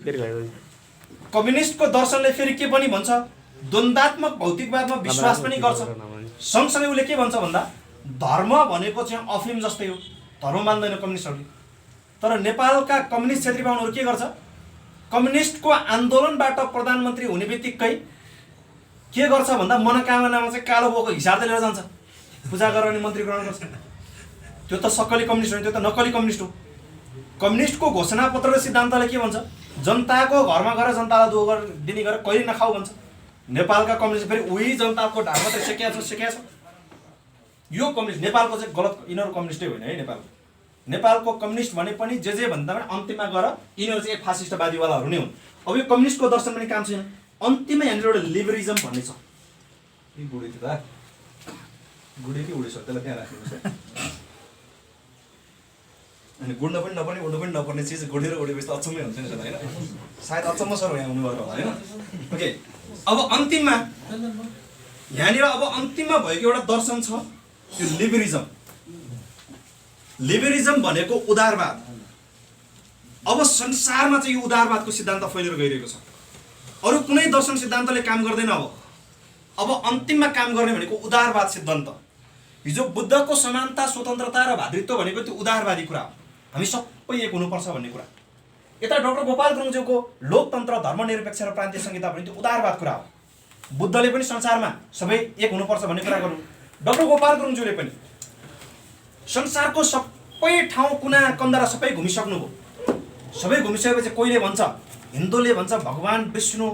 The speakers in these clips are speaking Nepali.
कम्युनिस्टको दर्शनले फेरि के पनि भन्छ, द्वन्द्वात्मक भौतिकवादमा विश्वास पनि गर्छ। सँगसँगै उसले के भन्छ भन्दा धर्म भनेको चाहिँ अफिम जस्तै हो, धर्म मान्दैन कम्युनिस्टहरूले। तर नेपालका कम्युनिस्ट क्षेत्रीय बाहुनहरू के गर्छ, कम्युनिस्टको आन्दोलनबाट प्रधानमन्त्री हुने बित्तिकै के गर्छ भन्दा मनोकामनामा चाहिँ कालो बोको हिसाबले लिएर जान्छ, पूजा गरेर अनि मन्त्री ग्रहण गर्छ। त्यो त सक्कली कम्युनिस्ट होइन, त्यो त नक्कली कम्युनिस्ट हो। कम्युनिस्टको घोषणापत्र र सिद्धान्तले के भन्छ, जनताको घरमा गएर जनतालाई दुःख दिने गरेर कहिले नखाऊ भन्छ। नेपालका कम्युनिस्ट फेरि उही जनताको ढाड मात्रै सेकिया छ। यो कम्युनिस्ट नेपालको चाहिँ गलत, यिनीहरू कम्युनिस्टै होइन है। नेपालको कम्युनिस्ट भने पनि जे भन्दा पनि अन्तिममा गएर यिनीहरू चाहिँ एक फासिस्टवादीवालाहरू नै हुन्। अब यो कम्युनिस्टको दर्शन पनि काम छैन। अन्तिममा यहाँनिर एउटा लिबरलिजम भन्ने छ। यी बुढी थियो त, गुडी कि उडिस त्यसलाई त्यहाँ राख्नुहोस् है। अनि गुड्न पनि नपर्ने उड्नु पनि नपर्ने चिज गुडेर उडेपछि त अचम्मै हुन्छ नि सर होइन, सायद अचम्म सर यहाँ हुनुभएको होला होइन। ओके, अब अन्तिममा यहाँनिर अब अन्तिममा भएको एउटा दर्शन छ, त्यो लिबरलिजम। लिबरलिजम भनेको उदारवाद। अब संसारमा चाहिँ यो उदारवादको सिद्धान्त फैलिएर गइरहेको छ। अरू कुनै दर्शन सिद्धान्तले काम गर्दैन। अब अन्तिममा काम गर्ने भनेको उदारवाद सिद्धान्त। हिजो बुद्धको समानता, स्वतन्त्रता र भातृत्व भनेको त्यो उदारवादी कुरा हो, हामी सबै एक हुनुपर्छ भन्ने कुरा। यता डाक्टर गोपाल गुरुङज्यूको लोकतन्त्र, धर्मनिरपेक्ष र प्रान्तीय संहिता भने त्यो उदारवाद कुरा हो। बुद्धले पनि संसारमा सबै एक हुनुपर्छ भन्ने कुरा गर्नु, डाक्टर गोपाल गुरुङज्यूले पनि संसारको सबै ठाउँ कुना कन्दरा सबै घुमिसक्नुभयो। सबै घुमिसकेपछि कोहीले भन्छ, हिन्दूले भन्छ भगवान विष्णु,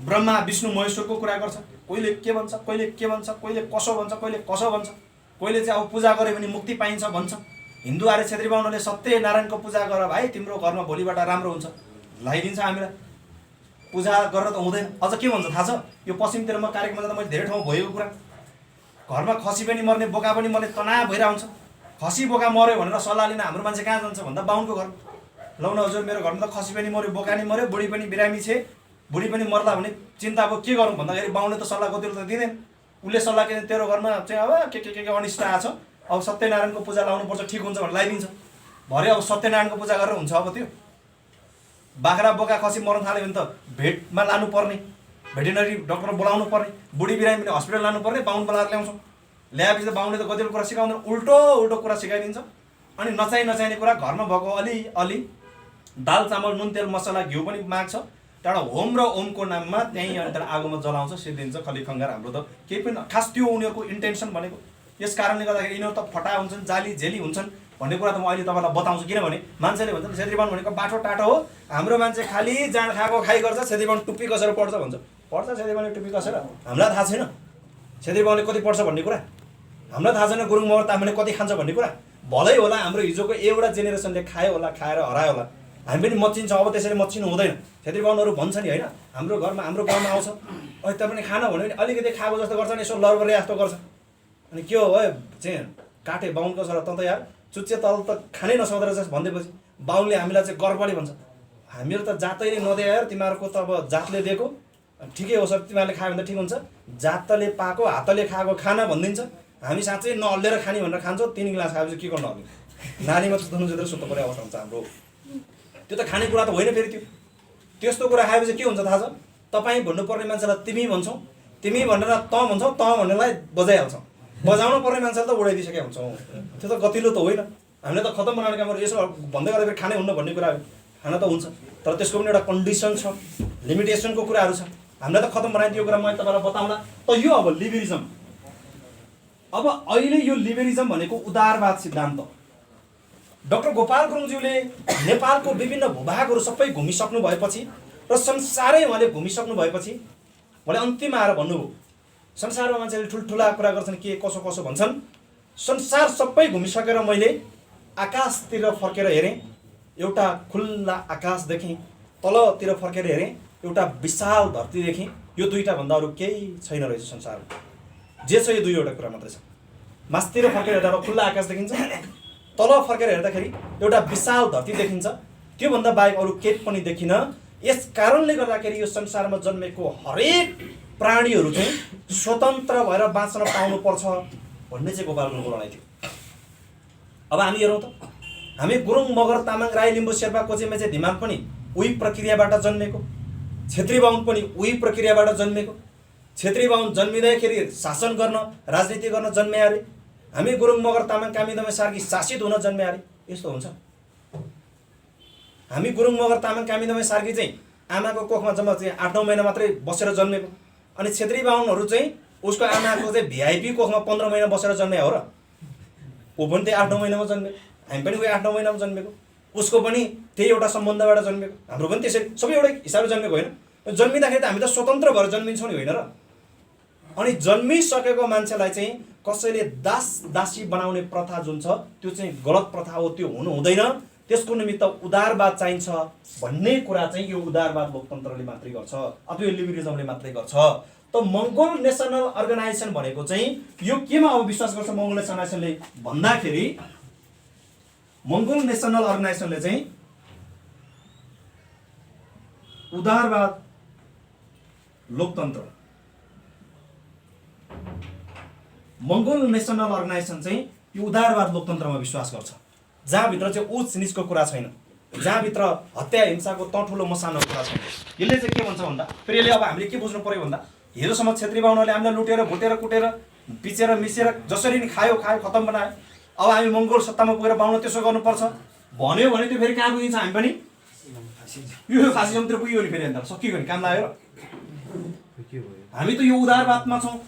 ब्रह्मा विष्णु महेश्वरको कुरा गर्छ, कोहीले के भन्छ, कोहीले कसो भन्छ, कोहीले चाहिँ अब पूजा गऱ्यो भने मुक्ति पाइन्छ भन्छ। हिन्दू आर्य क्षेत्रीय बाहुनले सत्यनारायणको पूजा गर भाइ, तिम्रो घरमा भोलिबाट राम्रो हुन्छ, लगाइदिन्छ हामीलाई। पूजा गरेर त हुँदैन। अझ के भन्छ थाहा छ, यो पश्चिमतिर म कार्यक्रममा जाँदा मैले धेरै ठाउँ भएको कुरा, घरमा खसी पनि मर्ने, बोका पनि मर्ने, तनाव भइरहेको हुन्छ। खसी बोका मऱ्यो भनेर सल्लाह लिन हाम्रो मान्छे कहाँ जान्छ भन्दा बाहुनको घर। लौ न हजुर, मेरो घरमा त खसी पनि मऱ्यो, बोका नि मऱ्यो, बुढी पनि बिरामी छे, बुढी पनि मर्ला भने चिन्ता अब के गरौँ भन्दाखेरि बाहुनले त सल्लाह गतिलो त दिँदैन। उसले सल्लाह के तेरो घरमा चाहिँ अब के अनिष्ट आएको छ, अब सत्यनारायणको पूजा लाउनुपर्छ, ठिक हुन्छ भनेर लगाइदिन्छ। भरे अब सत्यनारायणको पूजा गरेर हुन्छ। अब त्यो बाख्रा बोका खसी मर्न थाल्यो भने त भेटमा लानुपर्ने, भेटेरिनरी डक्टर बोलाउनु पर्ने, बुढी बिरामी भने हस्पिटल लानुपर्ने, बाहुन बोलाएर ल्याउँछौँ। ल्याएपछि त बाहुनले त गतिलो कुरा सिकाउँदैन, उल्टो कुरा सिकाइदिन्छ। अनि नचाहिने कुरा घरमा भएको अलि दाल चामल नुन तेल मसला घिउ पनि माग्छ। त्यहाँबाट होम र ओमको नाममा त्यहीँ अनि त्यहाँ आगोमा जलाउँछ, सिद्धिन्छ, खलीखङ्गार। हाम्रो त केही पनि खास त्यो उनीहरूको इन्टेन्सन भनेको। यस कारणले गर्दाखेरि यिनीहरू त फटा हुन्छन्, जाली झेली हुन्छन् भन्ने कुरा त म अहिले तपाईँलाई बताउँछु। किनभने मान्छेले भन्छ क्षेत्रीय बाहुन भनेको बाटो टाटो हो, हाम्रो मान्छे खालि जाँड खाएको खाइ गर्छ, क्षेत्रीय बाहुन टुप्पी कसेर पढ्छ भन्छ। पढ्छ क्षेत्रीय बाहुनले टुप्पी कसेर? हामीलाई थाहा छैन क्षेत्रीय बाहुनले कति पढ्छ भन्ने कुरा, हामीलाई थाहा छैन गुरुङ मगर तामाङले कति खान्छ भन्ने कुरा। भलै होला हाम्रो हिजोको एउटा जेनेरेसनले खायो होला, खाएर हरायो होला, हामी पनि मचिन्छौँ। अब त्यसरी मचिनु हुँदैन। क्षेत्रीय बाहुनहरू भन्छ नि होइन, हाम्रो गाउँमा आउँछ, अहिले तपाईँ खाना भन्यो भने अलिकति खाएको जस्तो गर्छ नि, यसो लरबरे जस्तो गर्छ। अनि के हो चाहिँ काटे बाहुनको छोरा, त यार चुच्चे तल त खानै नसक्दो रहेछ भन्दैपछि बाहुनले हामीलाई चाहिँ गर्वले भन्छ, हामीहरू त जातैले नदिए यार, तिमीहरूको त अब जातले दिएको ठिकै हो सर, तिमीहरूले खायो भने त ठिक हुन्छ, जातले पाएको हातले खाएको खाना भनिदिन्छ। हामी साँच्चै नहल्लेर खाने भनेर खान्छौँ, 3 गिलास खाएपछि के गर्नु हल्ने, नानीमा सुत्नु जोतेर सुत्नु पर्ने अवस्था हुन्छ हाम्रो। त्यो त खानेकुरा त होइन। फेरि त्यस्तो कुरा खाएपछि के हुन्छ थाहा छ, तपाईँ भन्नुपर्ने मान्छेलाई तिमी भन्छौँ, तिमी भनेर त भन्छौँ, त भन्नेलाई बजाइहाल्छौँ, बजाउनु पर्ने मान्छेलाई त उडाइदिइसकेका हुन्छौँ। त्यो त गतिलो त होइन। हामीले त खतम बनाउने काम गरेर यसो भन्दै गर्दा फेरि खानै हुन्न भन्ने कुरा हो। खाना त हुन्छ, तर त्यसको पनि एउटा कन्डिसन छ, लिमिटेसनको कुराहरू छ। हामीलाई त खतम बनाइदियो कुरा मैले तपाईँलाई बताउँला। त यो अब लिबरलिजम, अब अहिले यो लिबरलिजम भनेको उदारवाद सिद्धान्त। डाक्टर गोपाल गुरुङज्यूले नेपालको विभिन्न भूभागहरू सबै घुमिसक्नु भएपछि र संसारै उहाँले घुमिसक्नु भएपछि उहाँले अन्तिममा आएर भन्नुभयो, संसारमा मान्छेले ठुल्ठुला कुरा गर्छन्, के कसो भन्छन्, संसार सबै घुमिसकेर मैले आकाशतिर फर्केर हेरेँ, एउटा खुल्ला आकाश देखेँ, तलतिर फर्केर हेरेँ, एउटा विशाल धरती देखेँ। यो दुईटा भन्दा अरू केही छैन रहेछ संसारमा। जे छ यो दुईवटा कुरा मात्रै छ। मास्तिर फर्केर हेर्दा खुल्ला आकाश देखिन्छ, तल फर्केर हेर्दाखेरि एउटा विशाल धरती देखिन्छ, त्योभन्दा बाहेक अरू केही पनि देखिन। यस कारणले गर्दाखेरि यो संसारमा जन्मेको हरेक प्राणीहरू चाहिँ स्वतन्त्र भएर बाँच्न पाउनुपर्छ भन्ने चाहिँ गोपाल गुरुङको लडाइँ थियो। अब हामी हेरौँ त, हामी गुरुङ मगर तामाङ राई लिम्बू शेर्पा कोचे मेचे धिमाग पनि उही प्रक्रियाबाट जन्मेको, छेत्री बाहुन पनि उही प्रक्रियाबाट जन्मेको। छेत्री बाहुन जन्मिँदाखेरि शासन गर्न, राजनीति गर्न जन्मे अरे, हामी गुरुङ मगर तामाङ कामी दमाई सार्की शासित हुन जन्मे अरे। यस्तो हुन्छ? हामी गुरुङ मगर तामाङ कामी दमाई सार्की चाहिँ आमाको कोखमा जम्मा चाहिँ 8-9 महिना मात्रै बसेर जन्मेको, अनि छेत्री बाहुनहरू चाहिँ उसको आमाको चाहिँ भिआइपी कोखमा 15 महिना बसेर जन्मे हो र? ऊ पनि त्यही 8-9 महिनामा जन्मेको, हामी पनि उही 8-9 महिनामा जन्मेको, उसको पनि त्यही एउटा सम्बन्धबाट जन्मेको, हाम्रो पनि त्यसरी सबै एउटै हिसाबले जन्मेको होइन। जन्मिँदाखेरि त हामी त स्वतन्त्र भएर जन्मिन्छौँ नि, होइन र? अनि जन्मिसकेको मान्छेलाई चाहिँ कसैले दास दासी बनाउने प्रथा जुन छ त्यो चाहिँ गलत प्रथा हो, त्यो हुनु हुँदैन। त्यसको निमित्त उदारवाद चाहिन्छ भन्ने कुरा चाहिँ यो उदारवाद लोकतन्त्रले मात्रै गर्छ अथवा यो लिबरलिजमले मात्रै गर्छ। त मङ्गोल नेसनल अर्गनाइजेसन भनेको चाहिँ यो केमा अब विश्वास गर्छ मङ्गोल नेसनल अर्गनाइजेसनले भन्दाखेरि, मङ्गोल नेसनल अर्गनाइजेसनले चाहिँ उदारवाद लोकतन्त्र, मङ्गोल नेसनल अर्गनाइजेसन चाहिँ यो उदारवाद लोकतन्त्रमा विश्वास गर्छ, जहाँभित्र चाहिँ उच्च निचको कुरा छैन, जहाँभित्र हत्या हिंसाको ठुलो मसानोको कुरा छैन। यसले चाहिँ के भन्छ भन्दा, फेरि यसले अब हामीले के बुझ्नु पर्यो भन्दा, हिजोसम्म छेत्री बाहुनहरूले हामीलाई लुटेर भुटेर कुटेर पिचेर मिसेर जसरी नि खायो खतम बनायो, अब हामी मङ्गोल सत्तामा पुगेर बाहुन त्यसो गर्नुपर्छ भन्यो भने त्यो फेरि कहाँ पुगिन्छ? हामी पनि यो फासिजमतिर पुग्यो नि, फेरि अन्त सकियो नि, काम लाग्यो र? हामी त यो उदारवादमा छौँ,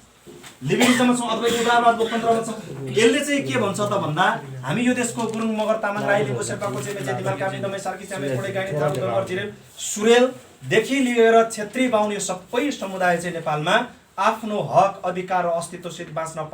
लिबरलिजममा छौँ अथवा उदारवाद लोकतन्त्रमा छौँ। यसले चाहिँ के भन्छ त भन्दा, हामी यो देशको गुरुङ मगर तामाङ राई लिम्बू शेर्पा कोचे मेचे दिमाग कामी दमाई सार्की चामे कोडे गाइने थारू गंगर जिरेल सुरेलदेखि लिएर छेत्री बाहुन यो सबै समुदाय चाहिँ नेपालमा आफ्नो हक अधिकार र अस्तित्वसित बाँच्न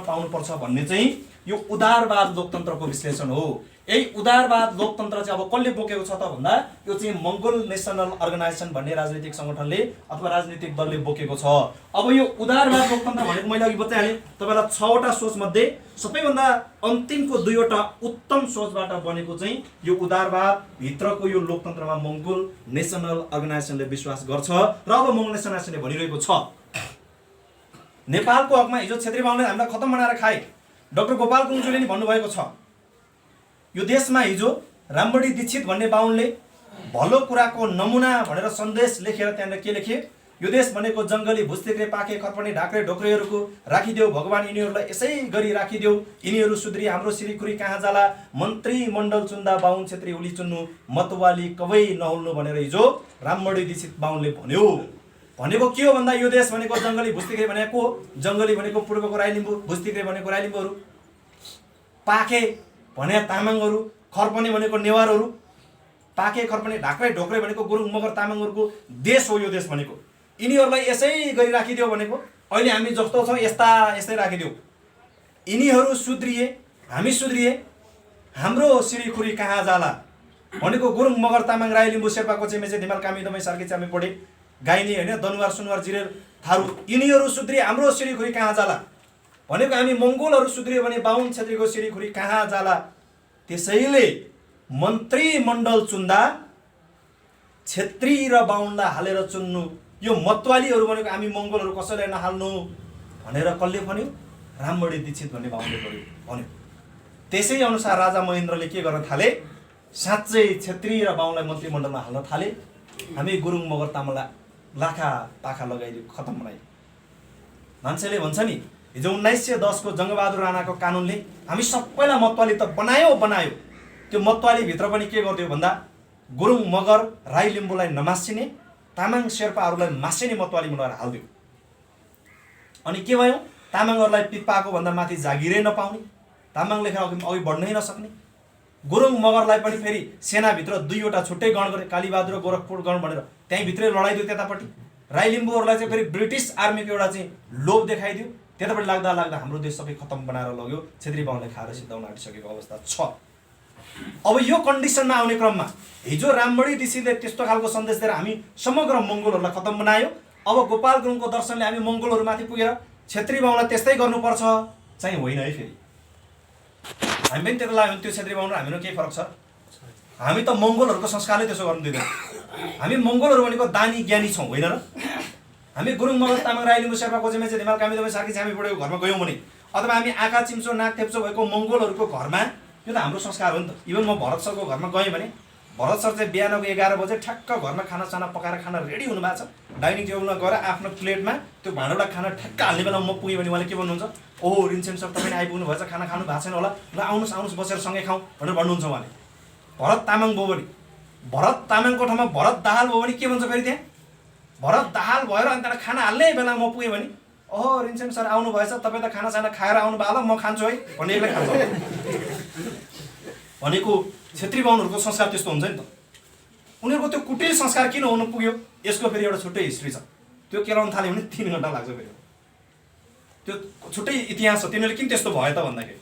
पाउनुपर्छ भन्ने चाहिँ यो उदारवाद लोकतन्त्रको विश्लेषण हो। यही उदारवाद लोकतन्त्र चाहिँ अब कसले बोकेको छ त भन्दा, यो चाहिँ मङ्गोल नेसनल अर्गनाइजेसन भन्ने राजनीतिक सङ्गठनले अथवा राजनीतिक दलले बोकेको छ। अब यो उदारवाद लोकतन्त्र भनेको मैले अघि बताइहालेँ तपाईँलाई 6वटा सोच मध्ये सबैभन्दा अन्तिमको 2वटा उत्तम सोचबाट बनेको चाहिँ यो उदारवाद भित्रको यो लोकतन्त्रमा मङ्गोल नेसनल अर्गनाइजेसनले विश्वास गर्छ र अब मङ्गोल नेसनल अर्गनाइजेसनले भनिरहेको छ नेपालको हकमा हिजो छेत्री बाहुनले हामीलाई खतम बनाएर खाए। डाक्टर गोपाल कुञ्जुले नि भन्नुभएको छ, यो देशमा हिजो रामबडी दीक्षित भन्ने बाहुनले भलो कुराको नमुना भनेर सन्देश लेखेर त्यहाँनिर के लेखे, यो देश भनेको जङ्गली भुस्तिक्रे पाके खर्पने ढाक्रे ढोक्रेहरूको राखिदेऊ भगवान्, यिनीहरूलाई यसै गरी राखिदेऊ, यिनीहरू सुध्री हाम्रो श्रीखुरी कहाँ जाला, मन्त्री मण्डल चुन्दा बाहुन छेत्री उली चुन्नु, मतवाली कवै नहुल्नु भनेर हिजो रामबडी दीक्षित बाहुनले भन्यो। भनेको के हो भन्दा, यो देश भनेको जङ्गली भुस्तिक्रे भनेको, जङ्गली भनेको पूर्वको राई लिम्बू, भुस्तिक्रे भनेको राई लिम्बूहरू, पाखे भने तामाङहरू, खर्पने भनेको नेवारहरू, पाखे खर्पने ढाक्रे ढोक्रे भनेको गुरुङ मगर तामाङहरूको देश हो यो देश भनेको। यिनीहरूलाई यसै गरी राखिदेऊ भनेको, अहिले हामी जस्तो छौँ यस्तै राखिदेऊ, यिनीहरू सुध्रिए हामी सुध्रिए, हाम्रो श्रीखुरी कहाँ जाला भनेको गुरुङ मगर तामाङ राई लिम्बू शेर्पा कोचे मेचे धिमाल कामी दमाई सार्की चामे पोडे गाइने होइन, दनुवार सुनवार जिरेल थारू, यिनीहरू सुध्रिए हाम्रो श्रीखुरी कहाँ जाला भनेको हामी मङ्गोलहरू सुध्रियो भने बाहुन छेत्रीको श्रीखुरी कहाँ जाला। त्यसैले मन्त्रीमण्डल चुन्दा छेत्री र बाहुनलाई हालेर चुन्नु, यो मतवालीहरू भनेको हामी मङ्गोलहरू कसैलाई नहाल्नु भनेर कसले भन्यो? रामबडी दीक्षित भन्ने बाहुनले भन्यो। त्यसै अनुसार राजा महेन्द्रले के गर्न थाले, साँच्चै छेत्री र बाहुनलाई मन्त्रीमण्डलमा हाल्न थाले। हामी गुरुङ मगर तामाङलाई लाखा पाखा लगाइदियो, खतम बनाइदियो। मान्छेले भन्छ नि हिजो 1910 को जङ्गबहादुर राणाको कानुनले हामी सबैलाई मतवाली त बनायो, त्यो मतवालीभित्र पनि के गरिदियो भन्दा, गुरुङ मगर राई लिम्बूलाई नमासिने, तामाङ शेर्पाहरूलाई मासिने मतवाली बनाएर हालिदियो। अनि के भयो, तामाङहरूलाई पिप्पाको भन्दा माथि जागिरै नपाउने, तामाङ लेखेर अघि बढ्नै नसक्ने, गुरुङ मगरलाई पनि फेरि सेनाभित्र 2वटा छुट्टै गण गरे, कालीबहादुर र गोरखपुर गण भनेर त्यहीँभित्रै लडाइदियो त्यतापट्टि। राई लिम्बूहरूलाई चाहिँ फेरि ब्रिटिस आर्मीको एउटा चाहिँ लोभ देखाइदियो, त्यतापट्टि लाग्दा हाम्रो देश सबै खतम बनाएर लग्यो, छेत्री बाहुनले खाएर सिद्धाउन आँटिसकेको अवस्था छ। अब यो कन्डिसनमा आउने क्रममा हिजो रामबडी दीक्षितले त्यस्तो खालको सन्देश दिएर हामी समग्र मङ्गोलहरूलाई खतम बनायो। अब गोपाल गुरुङको दर्शनले हामी मङ्गोलहरूमाथि पुगेर छेत्री बाहुनलाई त्यस्तै गर्नुपर्छ चाहिँ होइन है। फेरि हामी पनि त्यता लाग्यो, त्यो छेत्री बाहुन र हामीमा केही फरक छ? हामी त मङ्गोलहरूको संस्कारले त्यसो गर्नु दिँदैन। हामी मङ्गोलहरू भनेको दानी ज्ञानी छौँ, होइन र? हामी गुरुङ मगर तामाङ राई लिम्बू शेर्पा कोचे मेचे धिमाल कामी दमाई सार्की चामे पोडेको घरमा गयौँ भने, अथवा हामी आँखा चिम्चो नाक थेप्चो भएको मङ्गोलहरूको घरमा, यो त हाम्रो संस्कार हो नि त। इभन म भरत सरको घरमा गएँ भने भरत सर चाहिँ बिहानको 11 बजे ठ्याक्क घरमा खानासाना पकाएर खाना रेडी हुनुभएको छ, डाइनिङ टेबलमा गएर आफ्नो प्लेटमा त्यो भाँडोलाई खाना ठ्याक्क हाल्ने बेलामा म पुगेँ भने उहाँले के भन्नुहुन्छ, ओहो रिन्सेन सर तपाईँ आइपुग्नु भएछ, खाना खानु भएको छैन होला, ल आउनुहोस् आउनुहोस् बसेर सँगै खाउँ भनेर भन्नुहुन्छ उहाँले। भरत तामाङ भयो भने, भरत तामाङको ठाउँमा भरत दाहाल भयो भने के भन्छ फेरि त्यहाँ, भरत दाहाल भएर अनि त्यहाँ खाना हाल्ने बेला म पुगेँ भने, ओहो रिन्सेन सर आउनु भएछ, तपाईँ त खानासाना खाएर आउनु भयो होला, म खान्छु है भन्ने एक्लै खान्छ भनेको छेत्री बाहुनहरूको संस्कार त्यस्तो हुन्छ नि त। उनीहरूको त्यो कुटिल संस्कार किन हुनु पुग्यो, यसको फेरि एउटा छुट्टै हिस्ट्री छ। त्यो केलाउन थाल्यो भने 3 घन्टा लाग्छ फेरि, त्यो छुट्टै इतिहास छ। तिनीहरूले किन त्यस्तो भयो त भन्दाखेरि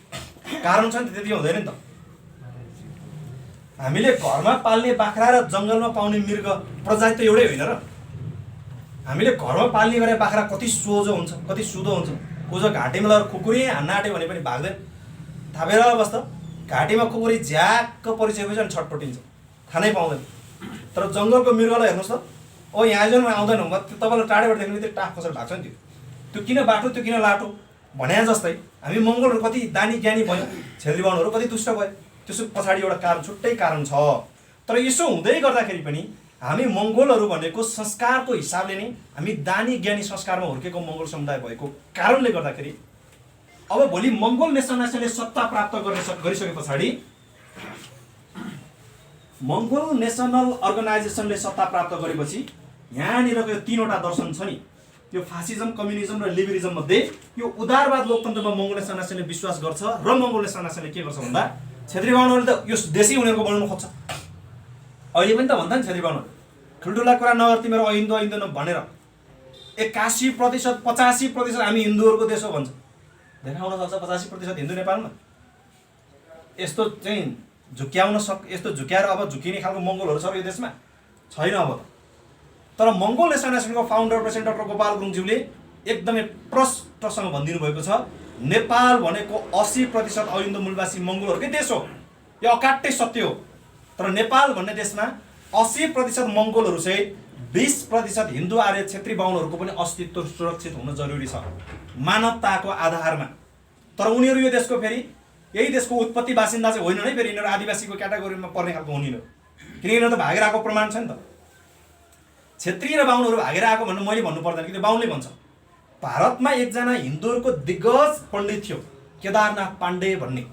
कारण छ नि त, त्यति हुँदैन नि त। हामीले घरमा पाल्ने बाख्रा र जङ्गलमा पाउने मृग प्रजाति त एउटै होइन र। हामीले घरमा पाल्ने गरेर बाख्रा कति सोझो हुन्छ, कति सुधो हुन्छ, उजो घाँटीमा लगेर खुकुरी हान्न आँट्यो भने पनि भाग्दैन, थापेर बस्छ। घाँटीमा खुकुरी झ्याक्क परिसकेपछि अनि छटपटिन्छ, खानै पाउँदैन। तर जङ्गलको मृगलाई हेर्नुहोस् त, ओ यहाँ आइजन आउँदैन, म तपाईँलाई टाढैबाट देख्नु त्यो टाफ कसरी भएको छ नि, त्यो किन बाटो त्यो किन लाटो भने जस्तै हामी मङ्गोलहरू कति दानी ज्ञानी भयौँ, छेत्री बाहुनहरू कति दुष्ट भयो, त्यसको पछाडि एउटा कारण छुट्टै कारण छ। तर यसो हुँदै गर्दाखेरि पनि हामी मङ्गोलहरू भनेको संस्कारको हिसाबले नै हामी दानी ज्ञानी संस्कारमा हुर्केको मङ्गोल समुदाय भएको कारणले गर्दाखेरि अब भोलि मङ्गोल नेसनले सत्ता प्राप्त गरिसके पछाडि, मङ्गोल नेसनल अर्गनाइजेसनले सत्ता प्राप्त गरेपछि यहाँनिरको यो 3वटा दर्शन छ नि, यो फासिजम, कम्युनिजम र लिबरलिजम मध्ये यो उदारवाद लोकतन्त्रमा मङ्गोल नेसनले विश्वास गर्छ र मङ्गोल नेसनले के गर्छ भन्दा छेत्री बाहुनहरूले त यो देशै उनीहरूको बनाउन खोज्छ। अहिले पनि त भन्छ नि छेत्री बाहुनहरू, ठुल्ठुला कुरा नगर तिमीहरू अहिन्दू अहिन्दू भनेर 81% 85% हामी हिन्दूहरूको देश हो भन्छ। देखाउन सक्छ 85% हिन्दू नेपालमा? यस्तो चाहिँ यस्तो झुक्याएर अब झुकिने खालको मङ्गोलहरू छ यो देशमा छैन अब त। तर मङ्गोल नेसनको फाउन्डर प्रेसिडेन्ट डाक्टर गोपाल गुरुङज्यूले एकदमै प्रष्टसँग भनिदिनु भएको छ, नेपाल भनेको 80% अहिन्दू मूलवासी मङ्गोलहरूकै देश हो, यो अकाट्टै सत्य हो। तर नेपाल भन्ने देशमा 80% मङ्गोलहरू सहित 20% हिन्दू आर्य छेत्री बाहुनहरूको पनि अस्तित्व सुरक्षित हुन जरुरी छ मानवताको आधारमा। तर उनीहरू यो देशको फेरि यही देशको उत्पत्ति बासिन्दा चाहिँ होइन नै, फेरि यिनीहरू आदिवासीको क्याटेगोरीमा पर्ने खालको हुन् यिनीहरू, किनकि यिनीहरू त भागेर आएको प्रमाण छ नि त। छेत्री र बाहुनहरू भागेर आएको भन्नु मैले भन्नु पर्दैन कि त्यो बाहुनले भन्छ। भारतमा एकजना हिन्दूहरूको दिग्गज पण्डित थियो केदारनाथ पाण्डे भन्ने,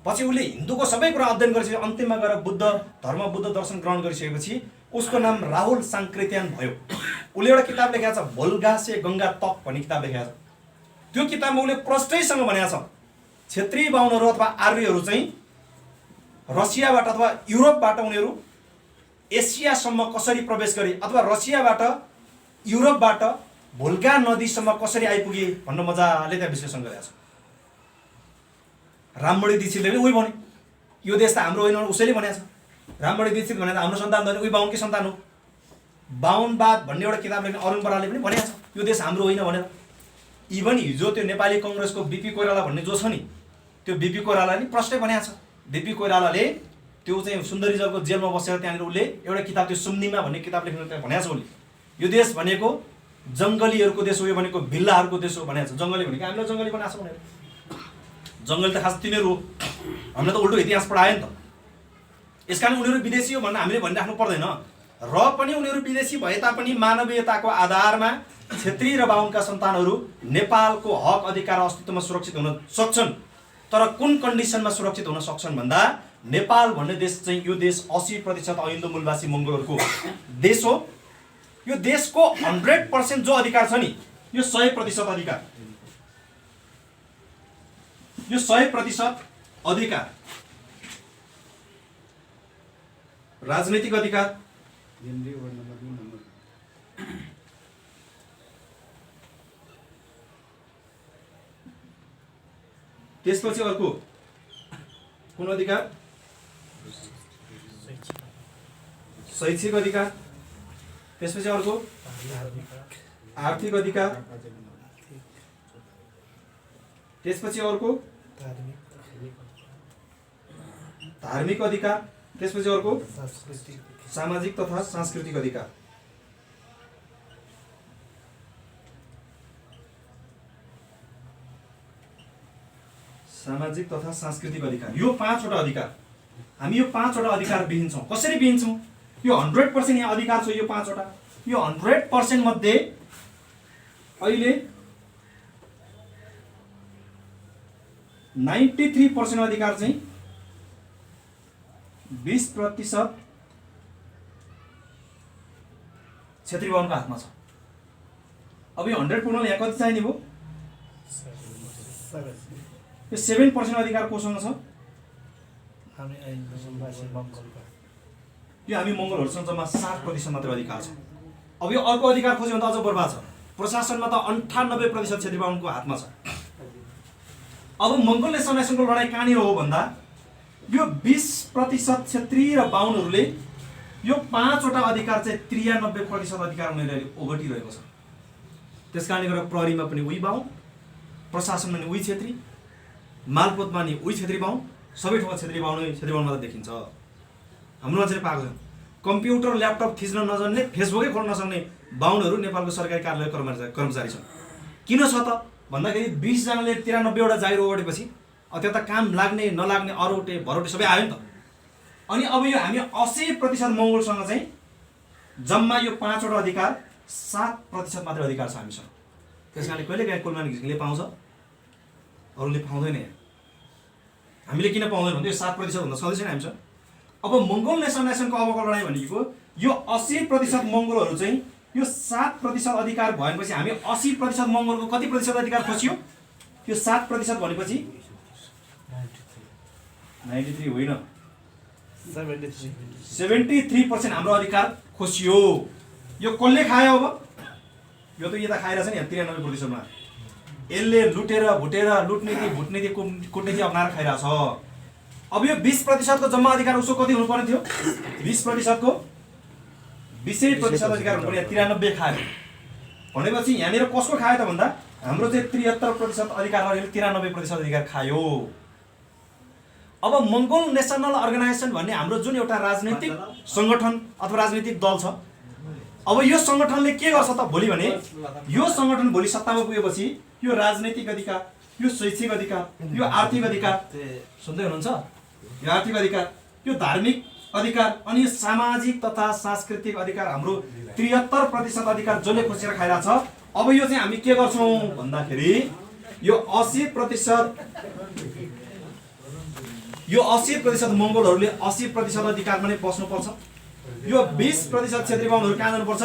पछि उसले हिन्दूको सबै कुरा अध्ययन गरिसकेपछि अन्तिममा गएर बुद्ध धर्म बुद्ध दर्शन ग्रहण गरिसकेपछि उसको नाम राहुल साङ्कृत्यान भयो। उसले एउटा किताब लेखेको छ, भोल्गा से गङ्गा तक भन्ने किताब लेखेको छ। त्यो किताबमा उसले प्रष्टैसँग भनेको छ छेत्री बाहुनहरू अथवा आर्यहरू चाहिँ रसियाबाट अथवा युरोपबाट उनीहरू एसियासम्म कसरी प्रवेश गरे अथवा रसियाबाट युरोपबाट भोल्गा नदीसम्म कसरी आइपुगे भनेर मजाले त्यहाँ विश्लेषण गरेको छ। रामबडी दीक्षितले पनि उही भने, यो देश त हाम्रो होइन उसैले भनेको छ। रामबडी दीक्षित भनेर हाम्रो सन्तान होइन, उही बाहुनकै सन्तान हो। बाहुनवाद भन्ने एउटा किताब लेख्ने अरुण बरालले पनि भनेको छ यो देश हाम्रो होइन भनेर। इभन हिजो त्यो नेपाली कङ्ग्रेसको बिपी कोइराला भन्ने जो छ नि, त्यो बिपी कोइराला नि प्रष्टै भनेको छ। बिपी कोइरालाले त्यो चाहिँ सुन्दरीजलको जेलमा बसेर त्यहाँनिर उसले एउटा किताब त्यो सुम्निमा भन्ने किताब लेख्नु त्यहाँ भनेको छ उसले, यो देश भनेको जङ्गलीहरूको देश हो, यो भनेको भिल्लाहरूको देश हो भनेको छ। जङ्गली भनेको हामीलाई जङ्गली बनाएको छ भनेर, जङ्गली त खास तिनीहरू हो, हामीले त उल्टो इतिहास पढायो नि त। यस कारण उनीहरू विदेशी हो भनेर हामीले भनिराख्नु पर्दैन। र पनि उनीहरू विदेशी भए तापनि मानवीयताको आधारमा छेत्री र बाहुनका सन्तानहरू नेपालको हक अधिकार अस्तित्वमा सुरक्षित हुन सक्छन्। तर कुन कन्डिसनमा सुरक्षित हुन सक्छन् भन्दा नेपाल भन्ने देश चाहिँ यो देश 80% अहिन्दू मूलवासी मङ्गोलहरूको देश हो। यो देशको 100% जो अधिकार छ नि, यो 100% अधिकार, यो 100% अधिकार राजनीतिक अधिकार, त्यसपछि अर्को कुन अधिकार? शैक्षिक अधिकार, त्यसपछि अर्को आर्थिक अधिकार, त्यसपछि अर्को धार्मिक अधिकार, त्यसपछि अर्को सामाजिक तथा सांस्कृतिक अधिकार। सामाजिक तथा सांस्कृतिक अधिकार, यो 5वटा अधिकार हामी यो 5 वटा अधिकार बिहिन्छौँ। कसरी बिहिन्छौँ? यो 100% यहाँ अधिकार छ, यो 5 वटा। यो 100% मध्ये अहिले 93% अधिकार चाहिँ 20% क्षेत्री बाहुनको हातमा छ। अब यो 100 पुग्नलाई यहाँ कति चाहिने भयो? यो 7% अधिकार कोसँग छ? यो हामी मङ्गलहरूसँग जम्मा 7% मात्र अधिकार छ। अब यो अर्को अधिकार खोज्यो भने त अझ बर्बाद छ। प्रशासनमा त 98% क्षेत्री बाहुनको हातमा छ। अब मङ्गोल नेसनलाइजेसनको लडाइँ कहाँनिर हो भन्दा यो 20% क्षेत्री र बाहुनहरूले यो 5 वटा अधिकार चाहिँ 93% अधिकार उनीहरूले ओगटिरहेको छ। त्यस कारणले गर्दा प्रहरीमा पनि उही बाहुन, प्रशासनमा पनि उही क्षेत्री, मालपोतमा नि उही क्षेत्री बाहुन, सबै ठाउँमा क्षेत्री बाहुन मात्र देखिन्छ। हाम्रो मान्छेले पाएको छ। कम्प्युटर ल्यापटप थिच्न नजान्ने, फेसबुकै खोल्न नसक्ने बाहुनहरू नेपालको सरकारी कार्यालय कर्मचारी छन्। किन छ त भन्दाखेरि 20 जनाले 93 वटा जागिर ओगटेपछि त्यता काम लाग्ने नलाग्ने अरौटे भरौटे सबै आयो नि त। अनि अब यो हामी 80% मङ्गोलसँग चाहिँ जम्मा यो 5 वटा अधिकार 7% मात्र अधिकार छ हामीसँग। त्यस कारणले कहिलेकाहीँ कुलमान घिसिङले पाउँछ, अरूले पाउँदैन। हामीले किन पाउँदैन भन्दा यो 7% भन्दा सधैँ छैन हामीसँग। अब मङ्गोल नेसनलाइजेसनको अबको लडाइँ भनेको यो 80% मङ्गोलहरू चाहिँ यो 7% अधिकार भएपछि हामी 80% मङ्गोलको कति प्रतिशत अधिकार खोज्यो? यो 7% भनेपछि 93 होइन, 73% हाम्रो अधिकार खोसियो। यो कसले खायो? अब यो त यता खाइरहेछ नि 93%मा। यसले लुटेर भुटेर भुटनीति कुटनीति अपनाएर खाइरहेछ। अब यो 20% को जम्मा अधिकार उसको कति हुनुपर्ने थियो? 20% को 20% अधिकार हुनुपर्ने 93 खायो भनेपछि यहाँनिर कसको खायो त भन्दा हाम्रो चाहिँ 73% अधिकार रहेको 93% अधिकार खायो। अब मङ्गोल नेसनल अर्गनाइजेसन भन्ने हाम्रो जुन एउटा राजनैतिक सङ्गठन अथवा राजनैतिक दल छ, अब यो सङ्गठनले के गर्छ त भोलि भने यो सङ्गठन भोलि सत्तामा पुगेपछि यो राजनैतिक अधिकार, यो शैक्षिक अधिकार, यो आर्थिक अधिकार, सुन्दै हुनुहुन्छ? यो आर्थिक अधिकार, यो धार्मिक अधिकार अनि यो सामाजिक तथा सांस्कृतिक अधिकार हाम्रो 73% अधिकार जसले खोसेर खाइरहेछ। अब यो चाहिँ हामी के गर्छौँ भन्दाखेरि यो 80% मङ्गोलहरूले 80% अधिकारमा नै बस्नुपर्छ। यो 20% क्षेत्री बाहुनहरू कहाँ जानुपर्छ?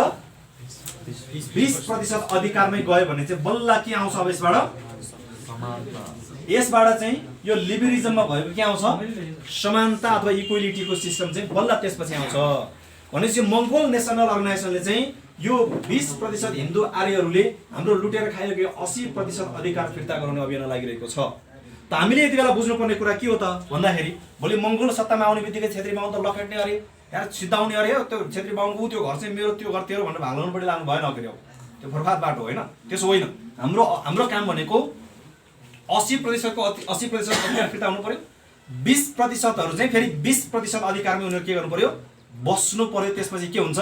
20% अधिकारमै गयो भने चाहिँ बल्ल के आउँछ? अब यसबाट चाहिँ यो लिबरलिजममा भएको के आउँछ? समानता अथवा इक्वेलिटीको सिस्टम चाहिँ बल्ल त्यसपछि आउँछ। भनेपछि मङ्गोल नेसनल अर्गनाइजेसनले चाहिँ यो 20% हिन्दू आर्यहरूले हाम्रो लुटेर खाइरहेको 80% अधिकार फिर्ता गराउने अभियान लागिरहेको छ। त हामीले यति बेला बुझ्नुपर्ने कुरा के हो त भन्दाखेरि भोलि मङ्गोल सत्तामा आउने बित्तिकै क्षेत्री बाहुन त लखेट्ने अरे, यार सिद्धाउने अरे, त्यो क्षेत्री बाहुनको त्यो घर चाहिँ मेरो, त्यो घर तेरो भनेर भाग्लाउनु पढी लानु भएन अरे। त्यो फर्फाद बाटो होइन, त्यसो होइन। हाम्रो काम भनेको 80% को 80% अधिकार फिर्ता हुनु पर्यो। 20%हरू चाहिँ फेरि 20% अधिकारमै उनीहरू के गर्नु पर्यो? बस्नु पर्यो। त्यसपछि के हुन्छ?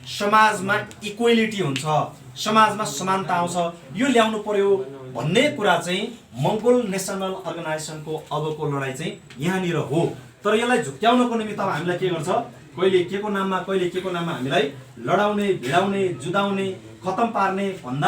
समाजमा इक्वेलिटी हुन्छ, समाजमा समानता आउँछ। यो ल्याउनु पर्यो भन्ने कुरा चाहिँ मङ्गोल नेसनल अर्गनाइजेसनको अबको लडाइँ चाहिँ यहाँनिर हो। तर यसलाई झुक्क्याउनको निमित्त अब हामीलाई के गर्छ? कहिले के को नाममा हामीलाई लडाउने, भिडाउने, जुदाउने, खतम पार्ने भन्दा